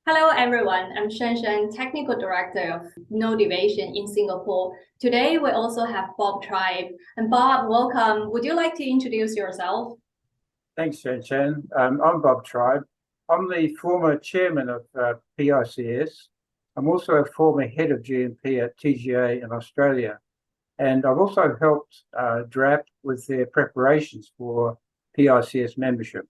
Hello everyone, I'm Shanshan, Technical Director of No Deviation in Singapore. Today we also have Bob Tribe. And Bob, welcome. Would you like to introduce yourself? Thanks, Shanshan. I'm Bob Tribe. I'm the former chairman of PICS. I'm also a former head of GMP at TGA in Australia. And I've also helped DRAP with their preparations for PICS membership.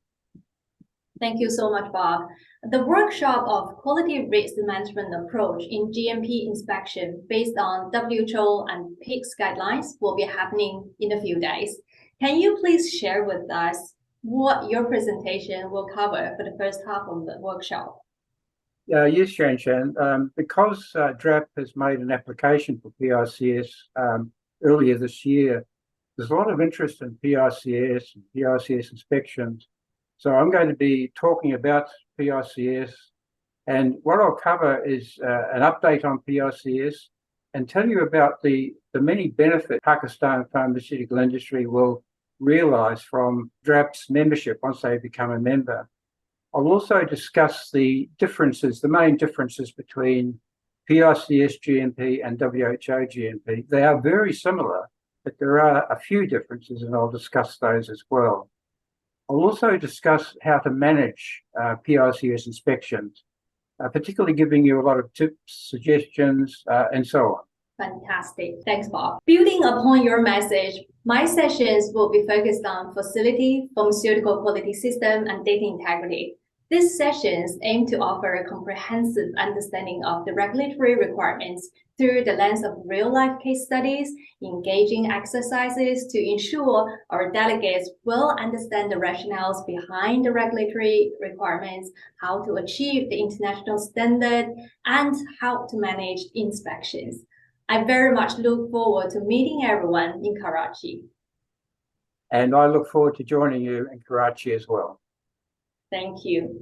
Thank you so much, Bob. The workshop of quality risk management approach in GMP inspection based on WHO and PICS guidelines will be happening in a few days. Can you please share with us what your presentation will cover for the first half of the workshop? Yes, Shanshan. Because DRAP has made an application for PICS earlier this year, there's a lot of interest in PICS and PICS inspections. So I'm going to be talking about PICS, and what I'll cover is an update on PICS and tell you about the many benefits Pakistan pharmaceutical industry will realise from DRAP's membership once they become a member. I'll also discuss the main differences between PICS GMP and WHO GMP. They are very similar, but there are a few differences, and I'll discuss those as well. I'll also discuss how to manage PICS inspections, particularly giving you a lot of tips, suggestions, and so on. Fantastic. Thanks, Bob. Building upon your message, my sessions will be focused on facility, pharmaceutical quality system, and data integrity. These sessions aim to offer a comprehensive understanding of the regulatory requirements through the lens of real-life case studies, engaging exercises to ensure our delegates will understand the rationales behind the regulatory requirements, how to achieve the international standard, and how to manage inspections. I very much look forward to meeting everyone in Karachi. And I look forward to joining you in Karachi as well. Thank you.